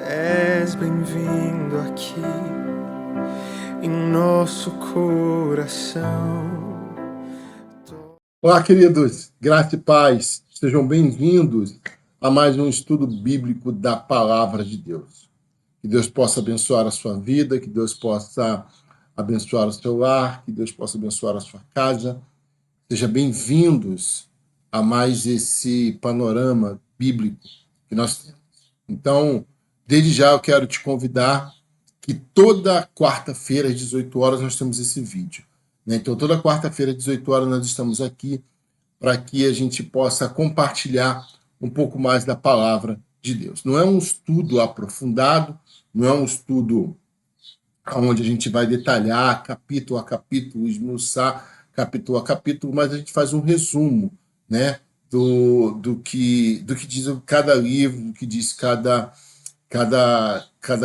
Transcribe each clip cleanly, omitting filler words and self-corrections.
És bem-vindo aqui em nosso coração. Olá, queridos, graça e paz, sejam bem-vindos a mais um estudo bíblico da Palavra de Deus. Que Deus possa abençoar a sua vida, que Deus possa abençoar o seu lar, que Deus possa abençoar a sua casa. Sejam bem-vindos a mais esse panorama bíblico que nós temos. Então, desde já eu quero te convidar que toda quarta-feira às 18 horas nós temos esse vídeo. Então, toda quarta-feira às 18 horas nós estamos aqui para que a gente possa compartilhar um pouco mais da palavra de Deus. Não é um estudo aprofundado, não é um estudo onde a gente vai detalhar capítulo a capítulo, esmiuçar capítulo a capítulo, mas a gente faz um resumo, né, do que diz cada livro, do que diz cada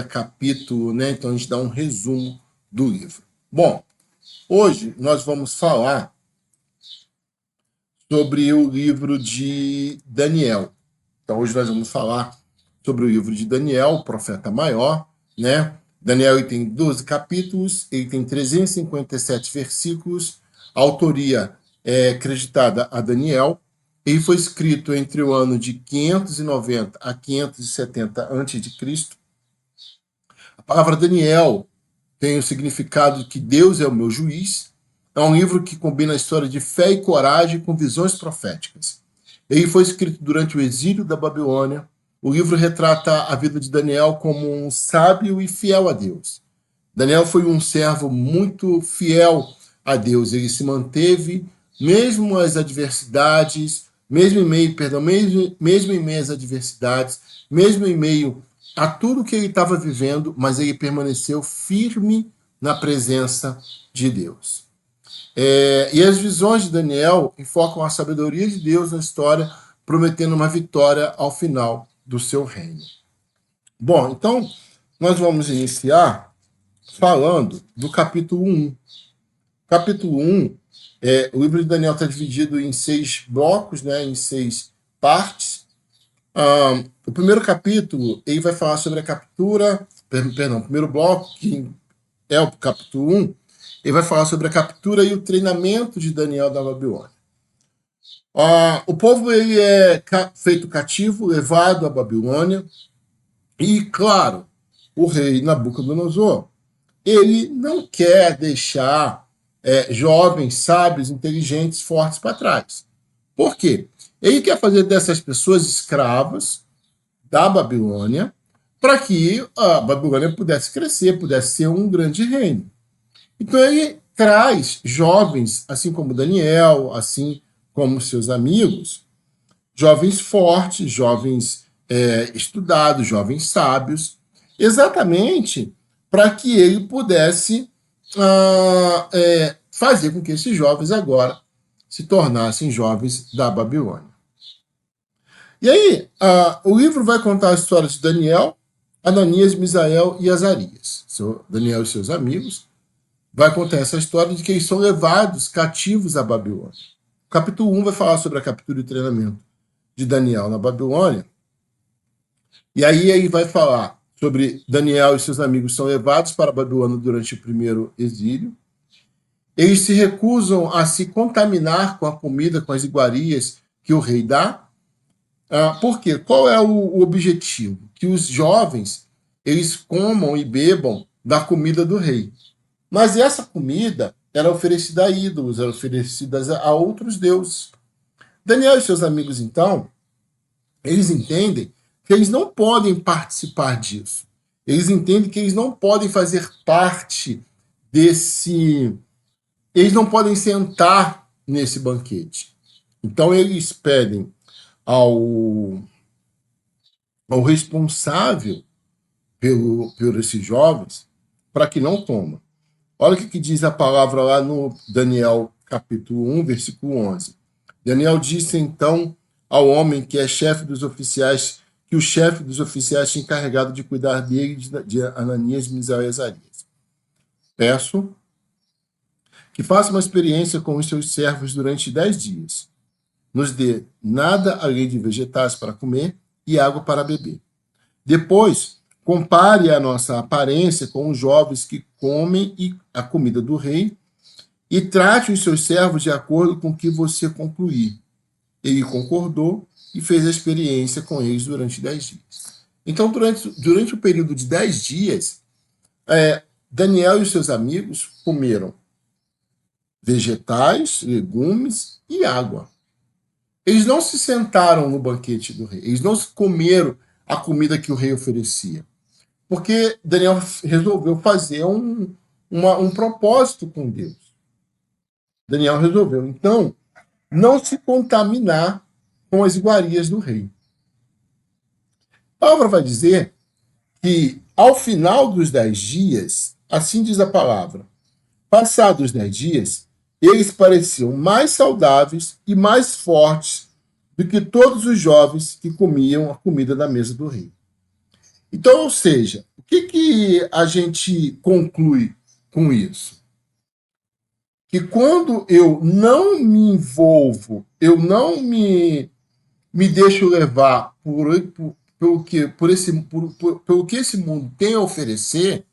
capítulo, né? Então a gente dá um resumo do livro. Bom, hoje nós vamos falar sobre o livro de Daniel. Então hoje nós vamos falar sobre o livro de Daniel, o profeta maior, né? Daniel ele tem 12 capítulos, ele tem 357 versículos, a autoria é acreditada a Daniel. Ele foi escrito entre o ano de 590 a 570 a.C. A palavra Daniel tem o significado de que Deus é o meu juiz. É um livro que combina a história de fé e coragem com visões proféticas. Ele foi escrito durante o exílio da Babilônia. O livro retrata a vida de Daniel como um sábio e fiel a Deus. Daniel foi um servo muito fiel a Deus. Ele se manteve, mesmo as adversidades, mesmo em meio às adversidades, mesmo em meio a tudo que ele estava vivendo, mas ele permaneceu firme na presença de Deus. E as visões de Daniel enfocam a sabedoria de Deus na história, prometendo uma vitória ao final do seu reino. Bom, então nós vamos iniciar falando do capítulo 1. Capítulo 1, o livro de Daniel está dividido em 6 blocos, né, em 6 partes. O primeiro capítulo ele vai falar sobre a captura, o primeiro bloco, que é o capítulo 1, ele vai falar sobre a captura e o treinamento de Daniel da Babilônia. O povo ele é feito cativo, levado à Babilônia, e, claro, o rei Nabucodonosor, ele não quer deixar jovens, sábios, inteligentes, fortes para trás. Por quê? Ele quer fazer dessas pessoas escravas da Babilônia para que a Babilônia pudesse crescer, pudesse ser um grande reino. Então ele traz jovens, assim como Daniel, assim como seus amigos, jovens fortes, jovens estudados, jovens sábios, exatamente para que ele pudesse fazer com que esses jovens agora se tornassem jovens da Babilônia. E aí, o livro vai contar a história de Daniel, Ananias, Misael e Azarias. Daniel e seus amigos. Vai contar essa história de que eles são levados cativos à Babilônia. O capítulo 1 vai falar sobre a captura e treinamento de Daniel na Babilônia. E aí ele vai falar sobre Daniel e seus amigos são levados para a Babilônia durante o primeiro exílio. Eles se recusam a se contaminar com a comida, com as iguarias que o rei dá. Por quê? Qual é o objetivo? Que os jovens eles comam e bebam da comida do rei. Mas essa comida era oferecida a ídolos, era oferecida a outros deuses. Daniel e seus amigos, então, eles entendem que eles não podem participar disso. Eles entendem que eles não podem fazer parte desse... Eles não podem sentar nesse banquete. Então, eles pedem ao responsável por esses jovens para que não coma. Olha o que diz a palavra lá no Daniel, capítulo 1, versículo 11. Daniel disse, então, ao homem que é chefe dos oficiais, que o chefe dos oficiais tinha encarregado de cuidar dele, de Ananias, Misael e Azarias. Peço que faça uma experiência com os seus servos durante 10 dias. Nos dê nada além de vegetais para comer e água para beber. Depois, compare a nossa aparência com os jovens que comem a comida do rei e trate os seus servos de acordo com o que você concluir. Ele concordou e fez a experiência com eles durante 10 dias. Então, durante o período de 10 dias, Daniel e os seus amigos comeram vegetais, legumes e água. Eles não se sentaram no banquete do rei, eles não comeram a comida que o rei oferecia, porque Daniel resolveu fazer um propósito com Deus. Daniel resolveu, então, não se contaminar com as iguarias do rei. A palavra vai dizer que, ao final dos 10 dias, assim diz a palavra, passados 10 dias, eles pareciam mais saudáveis e mais fortes do que todos os jovens que comiam a comida da mesa do rei. Então, ou seja, o que a gente conclui com isso? Que quando eu não me envolvo, eu não me deixo levar pelo que esse mundo tem a oferecer,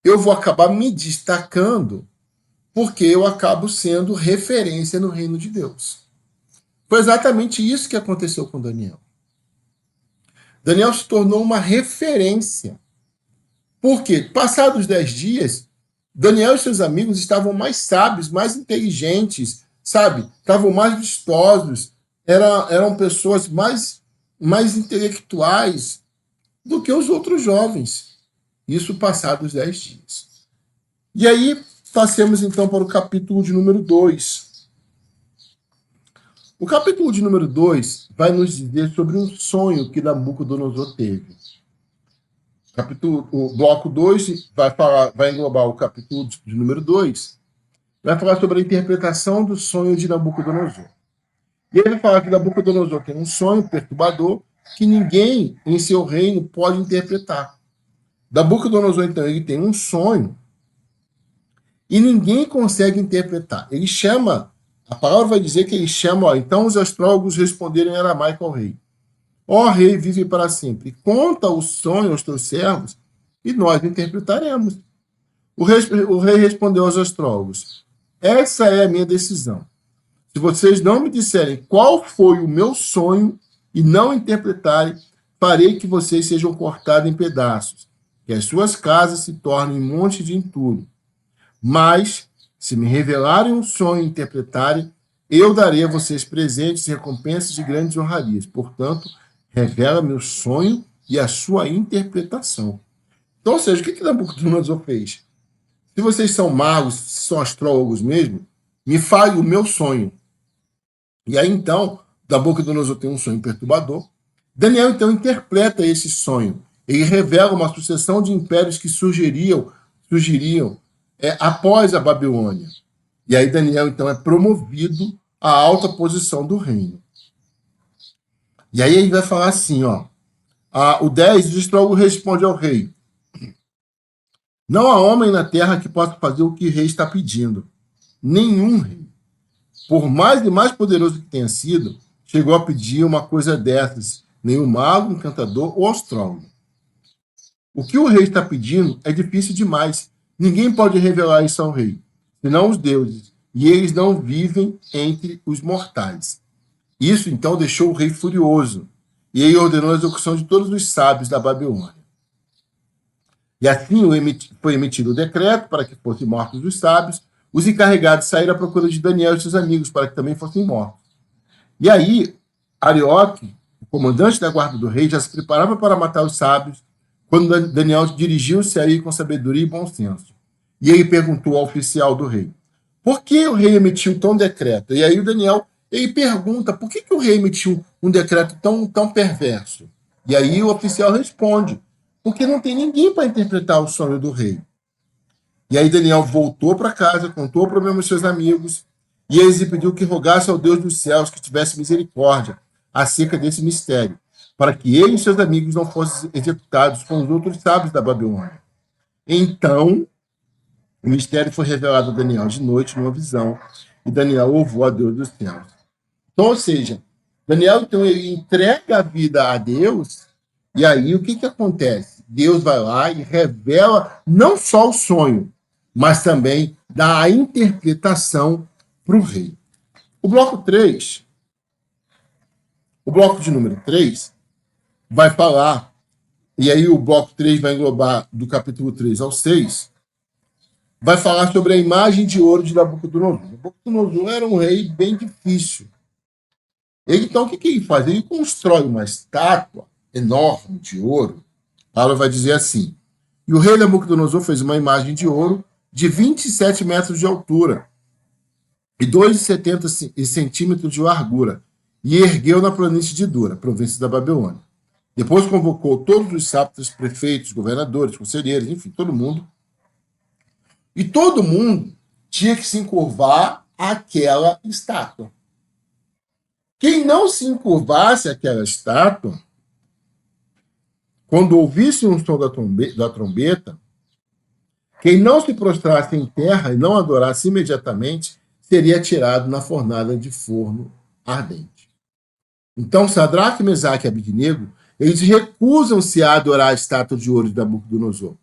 eu vou acabar me destacando, porque eu acabo sendo referência no reino de Deus. Foi exatamente isso que aconteceu com Daniel. Daniel se tornou uma referência. Porque, passados 10 dias, Daniel e seus amigos estavam mais sábios, mais inteligentes, sabe? Estavam mais vistosos, eram pessoas mais intelectuais do que os outros jovens. Isso passados 10 dias. E aí, passemos então para o capítulo de número 2. O capítulo de número 2 vai nos dizer sobre um sonho que Nabucodonosor teve. O bloco 2 vai englobar o capítulo de número 2, vai falar sobre a interpretação do sonho de Nabucodonosor. E ele vai falar que Nabucodonosor tem um sonho perturbador que ninguém em seu reino pode interpretar. Nabucodonosor, então, ele tem um sonho e ninguém consegue interpretar. Ele chama, a palavra vai dizer que ele chama, então os astrólogos responderam em aramaico ao rei. Ó rei, vive para sempre. Conta o sonho aos teus servos e nós interpretaremos. O rei respondeu aos astrólogos: essa é a minha decisão. Se vocês não me disserem qual foi o meu sonho e não interpretarem, farei que vocês sejam cortados em pedaços, que as suas casas se tornem um monte de entulho. Mas, se me revelarem um sonho e interpretarem, eu darei a vocês presentes e recompensas de grandes honrarias. Portanto, revela meu sonho e a sua interpretação. Então, ou seja, o que Nabucodonosor fez? Se vocês são magos, são astrólogos mesmo, me fale o meu sonho. E aí, então, Nabucodonosor tem um sonho perturbador. Daniel, então, interpreta esse sonho. Ele revela uma sucessão de impérios que surgiriam após a Babilônia. E aí, Daniel, então, é promovido à alta posição do reino. E aí ele vai falar assim, o 10, o astrólogo responde ao rei: não há homem na terra que possa fazer o que o rei está pedindo. Nenhum rei, por mais e mais poderoso que tenha sido, chegou a pedir uma coisa dessas. Nenhum mago, encantador ou astrólogo. O que o rei está pedindo é difícil demais. Ninguém pode revelar isso ao rei, senão os deuses. E eles não vivem entre os mortais. Isso, então, deixou o rei furioso, e ele ordenou a execução de todos os sábios da Babilônia. E assim foi emitido o decreto para que fossem mortos os sábios. Os encarregados saíram à procura de Daniel e seus amigos para que também fossem mortos. E aí, Arioque, o comandante da guarda do rei, já se preparava para matar os sábios, quando Daniel dirigiu-se a ele com sabedoria e bom senso. E ele perguntou ao oficial do rei: por que o rei emitiu tão decreto? E aí o Daniel... ele pergunta por que o rei emitiu um decreto tão perverso. E aí o oficial responde: porque não tem ninguém para interpretar o sonho do rei. E aí Daniel voltou para casa, contou o problema aos seus amigos, e eles lhe pediu que rogasse ao Deus dos céus que tivesse misericórdia acerca desse mistério, para que ele e seus amigos não fossem executados com os outros sábios da Babilônia. Então, o mistério foi revelado a Daniel de noite numa visão, e Daniel louvou a Deus dos céus. Então, ou seja, Daniel, então, ele entrega a vida a Deus, e aí o que acontece? Deus vai lá e revela não só o sonho, mas também dá a interpretação para o rei. O bloco 3, o bloco de número 3, vai falar, e aí o bloco 3 vai englobar do capítulo 3 ao 6, vai falar sobre a imagem de ouro de Nabucodonosor. Nabucodonosor era um rei bem difícil. Então, o que ele faz? Ele constrói uma estátua enorme de ouro. Paulo vai dizer assim: e o rei Nabucodonosor fez uma imagem de ouro de 27 metros de altura e 2,70 centímetros de largura, e ergueu na planície de Dura, província da Babilônia. Depois convocou todos os sátrapas, prefeitos, governadores, conselheiros, enfim, todo mundo. E todo mundo tinha que se encurvar àquela estátua. Quem não se encurvasse àquela estátua, quando ouvisse um som da trombeta, quem não se prostrasse em terra e não adorasse imediatamente, seria tirado na fornalha de forno ardente. Então, Sadraque, Mesaque e Abednego, eles recusam-se a adorar a estátua de ouro de Nabucodonosor.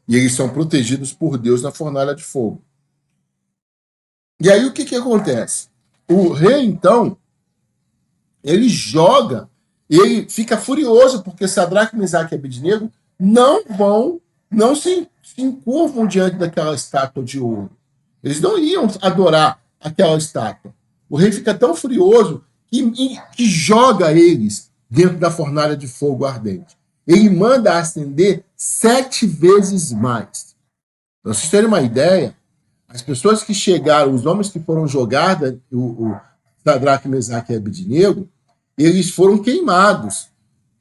E eles são protegidos por Deus na fornalha de fogo. E aí o que acontece? O rei, então, ele joga, ele fica furioso porque Sadraque, Mesaque e Abednego não se encurvam diante daquela estátua de ouro. Eles não iam adorar aquela estátua. O rei fica tão furioso que joga eles dentro da fornalha de fogo ardente. Ele manda acender 7 vezes mais. Para vocês terem uma ideia, as pessoas que chegaram, os homens que foram jogados, o Sadraque, Mesaque e Abednego, eles foram queimados.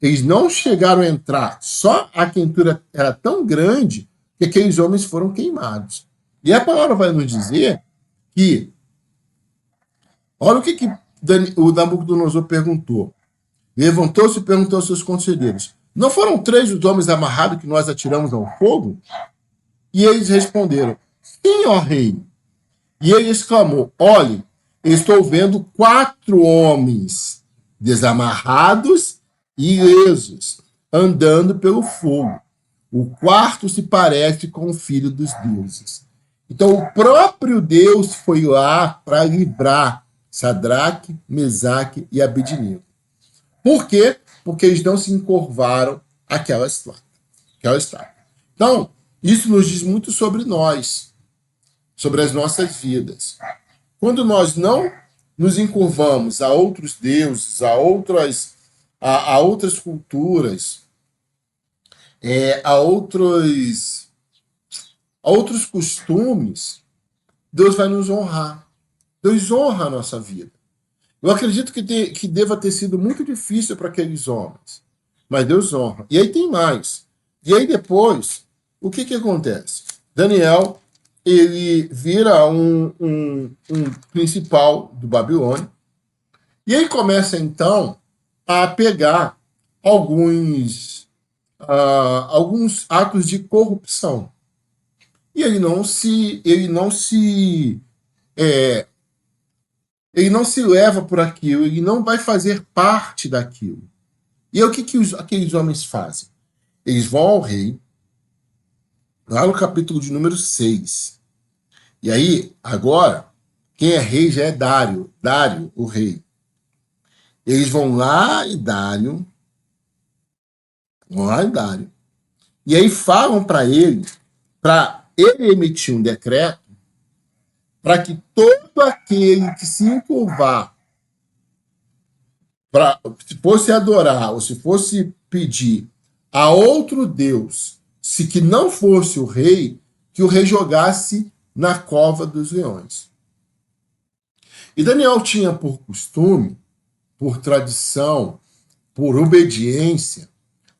Eles não chegaram a entrar. Só a quentura era tão grande que aqueles homens foram queimados. E a palavra vai nos dizer que, olha o que o Nabucodonosor perguntou. Levantou-se e perguntou aos seus conselheiros: não foram 3 os homens amarrados que nós atiramos ao fogo? E eles responderam: sim, ó rei. E ele exclamou: olhe, estou vendo 4 homens desamarrados e ilesos, andando pelo fogo. O quarto se parece com o filho dos deuses. Então o próprio Deus foi lá para livrar Sadraque, Mesaque e Abednego. Por quê? Porque eles não se encurvaram àquela estátua. Então, isso nos diz muito sobre nós, sobre as nossas vidas. Quando nós não nos encurvamos a outros deuses, a outras culturas, a outros costumes, Deus vai nos honrar. Deus honra a nossa vida. Eu acredito que deva ter sido muito difícil para aqueles homens, mas Deus honra. E aí tem mais. E aí depois, o que acontece? Daniel, ele vira um principal do Babilônia, e ele começa então a pegar alguns atos de corrupção. E ele não se leva por aquilo, ele não vai fazer parte daquilo. E aí o que aqueles homens fazem? Eles vão ao rei, lá no capítulo de número 6. E aí, agora, quem é rei já é Dário, o rei. Eles vão lá em Dário, e aí falam para ele emitir um decreto para que todo aquele que se encurvar, se fosse adorar ou se fosse pedir a outro Deus, se que não fosse o rei, que o rei jogasse na cova dos leões. E Daniel tinha por costume, por tradição, por obediência,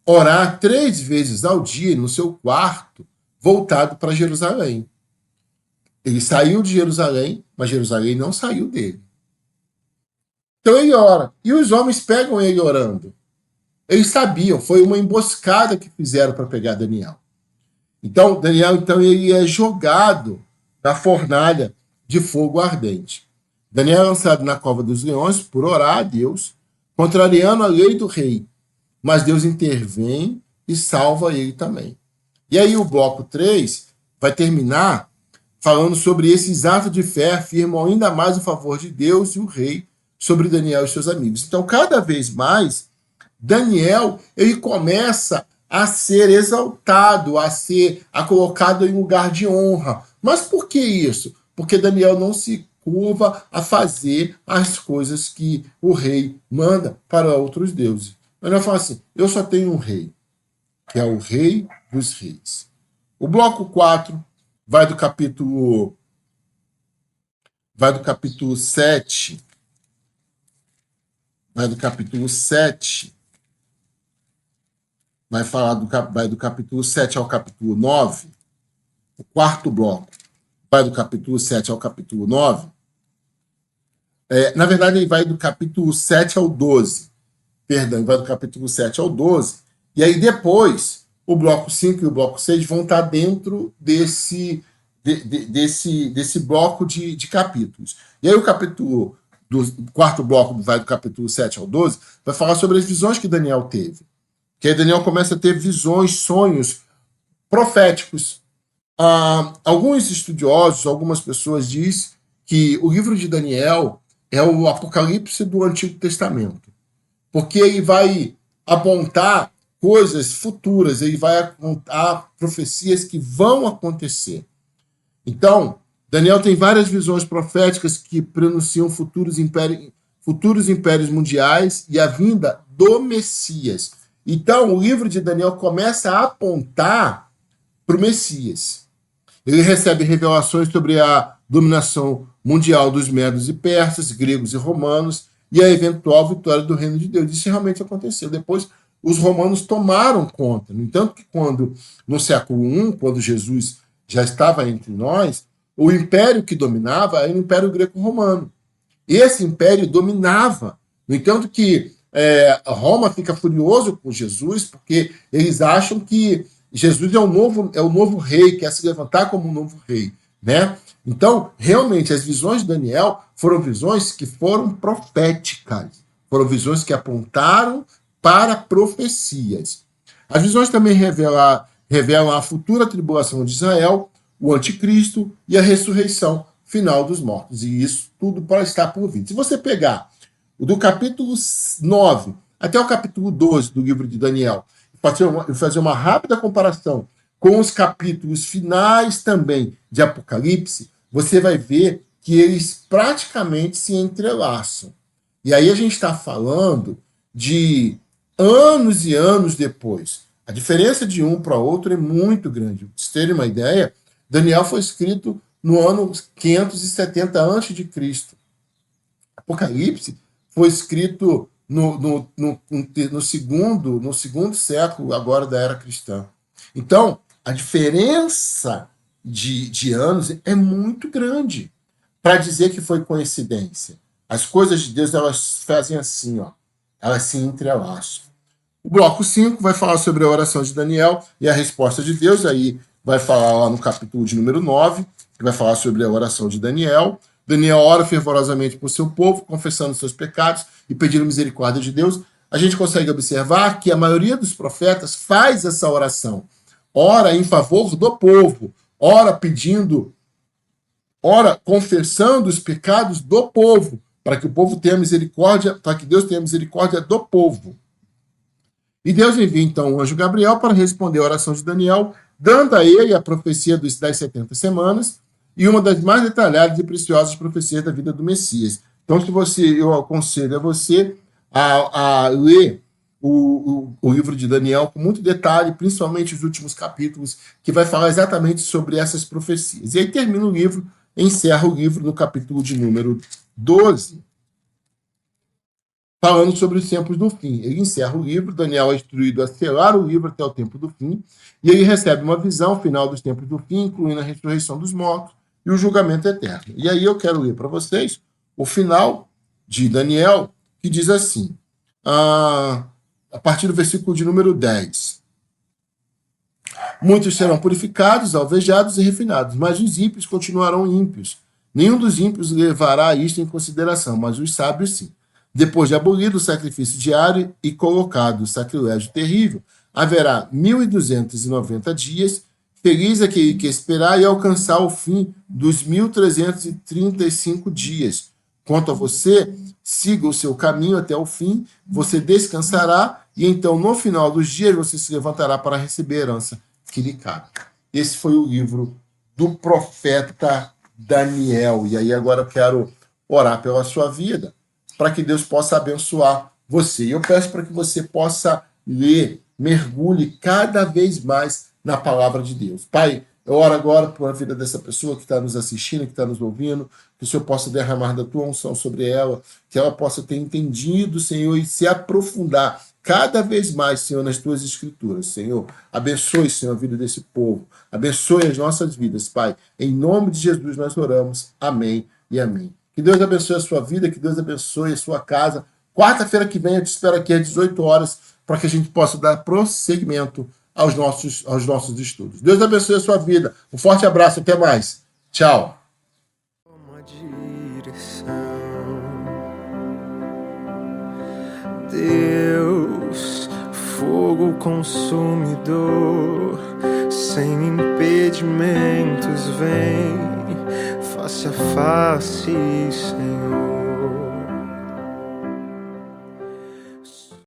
orar 3 vezes ao dia no seu quarto, voltado para Jerusalém. Ele saiu de Jerusalém, mas Jerusalém não saiu dele. Então ele ora. E os homens pegam ele orando. Eles sabiam, foi uma emboscada que fizeram para pegar Daniel. Então, Daniel, ele é jogado na fornalha de fogo ardente. Daniel é lançado na cova dos leões por orar a Deus, contrariando a lei do rei. Mas Deus intervém e salva ele também. E aí o bloco 3 vai terminar falando sobre esses atos de fé, afirmam ainda mais o favor de Deus e o rei sobre Daniel e seus amigos. Então, cada vez mais, Daniel ele começa a ser exaltado, a colocado em lugar de honra. Mas por que isso? Porque Daniel não se curva a fazer as coisas que o rei manda para outros deuses. Daniel fala assim, eu só tenho um rei, que é o rei dos reis. O bloco 4 vai do capítulo 7, vai do capítulo 7 ao capítulo 9. O quarto bloco vai do capítulo 7 ao capítulo 9. Na verdade, ele vai do capítulo 7 ao 12. Perdão, vai do capítulo 7 ao 12. E aí depois, o bloco 5 e o bloco 6 vão estar dentro desse bloco de capítulos. E aí o capítulo do quarto bloco, vai do capítulo 7 ao 12, vai falar sobre as visões que Daniel teve. Que aí Daniel começa a ter visões, sonhos proféticos. Alguns estudiosos, algumas pessoas dizem que o livro de Daniel é o Apocalipse do Antigo Testamento. Porque ele vai apontar coisas futuras, ele vai apontar profecias que vão acontecer. Então, Daniel tem várias visões proféticas que pronunciam futuros impérios mundiais e a vinda do Messias. Então, o livro de Daniel começa a apontar para o Messias. Ele recebe revelações sobre a dominação mundial dos medos e persas, gregos e romanos, e a eventual vitória do reino de Deus. Isso realmente aconteceu. Depois, os romanos tomaram conta. No entanto, que no século I, quando Jesus já estava entre nós, o império que dominava era o Império Greco-Romano. Esse império dominava. No entanto, que Roma fica furioso com Jesus, porque eles acham que Jesus é o novo rei, quer se levantar como um novo rei, né? Então, realmente, as visões de Daniel foram visões que foram proféticas, foram visões que apontaram para profecias. As visões também revelam a futura tribulação de Israel, o anticristo e a ressurreição final dos mortos. E isso tudo para estar por vir. Se você pegar do capítulo 9 até o capítulo 12 do livro de Daniel, e fazer uma rápida comparação com os capítulos finais também de Apocalipse, você vai ver que eles praticamente se entrelaçam. E aí a gente está falando de anos e anos depois. A diferença de um para outro é muito grande. Para vocês terem uma ideia, Daniel foi escrito no ano 570 a.C. Apocalipse foi escrito no segundo século agora da era cristã. Então, a diferença de anos é muito grande para dizer que foi coincidência. As coisas de Deus, elas fazem assim, ó, elas se entrelaçam. O bloco 5 vai falar sobre a oração de Daniel e a resposta de Deus, aí vai falar lá no capítulo de número 9, que vai falar sobre a oração de Daniel. Daniel ora fervorosamente por seu povo, confessando seus pecados e pedindo misericórdia de Deus. A gente consegue observar que a maioria dos profetas faz essa oração. Ora em favor do povo, ora confessando os pecados do povo, para que o povo tenha misericórdia, para que Deus tenha misericórdia do povo. E Deus envia então o anjo Gabriel para responder a oração de Daniel, dando a ele a profecia das 70 semanas e uma das mais detalhadas e preciosas profecias da vida do Messias. Então, eu aconselho a você a ler o livro de Daniel com muito detalhe, principalmente os últimos capítulos, que vai falar exatamente sobre essas profecias. E aí termina o livro, encerra o livro no capítulo de número 12, falando sobre os tempos do fim. Ele encerra o livro, Daniel é instruído a selar o livro até o tempo do fim, e ele recebe uma visão final dos tempos do fim, incluindo a ressurreição dos mortos e o julgamento eterno. E aí eu quero ler para vocês o final de Daniel, que diz assim, a partir do versículo de número 10. Muitos serão purificados, alvejados e refinados, mas os ímpios continuarão ímpios. Nenhum dos ímpios levará isto em consideração, mas os sábios sim. Depois de abolido o sacrifício diário e colocado o sacrilégio terrível, haverá 1.290 dias. Feliz aquele que esperar e alcançar o fim dos 1.335 dias. Quanto a você, siga o seu caminho até o fim, você descansará e então no final dos dias você se levantará para receber a herança que lhe cabe. Esse foi o livro do profeta Daniel. E aí agora eu quero orar pela sua vida, para que Deus possa abençoar você. E eu peço para que você possa ler, mergulhe cada vez mais na palavra de Deus. Pai, eu oro agora pela vida dessa pessoa que está nos assistindo, que está nos ouvindo, que o Senhor possa derramar da tua unção sobre ela, que ela possa ter entendido, Senhor, e se aprofundar cada vez mais, Senhor, nas tuas escrituras. Senhor, abençoe, Senhor, a vida desse povo. Abençoe as nossas vidas, Pai. Em nome de Jesus nós oramos. Amém e amém. Que Deus abençoe a sua vida, que Deus abençoe a sua casa. Quarta-feira que vem eu te espero aqui às 18 horas para que a gente possa dar prosseguimento aos nossos estudos. Deus abençoe a sua vida. Um forte abraço, até mais. Tchau. Uma direção. Deus, fogo consumidor, sem impedimentos, vem face a face, Senhor.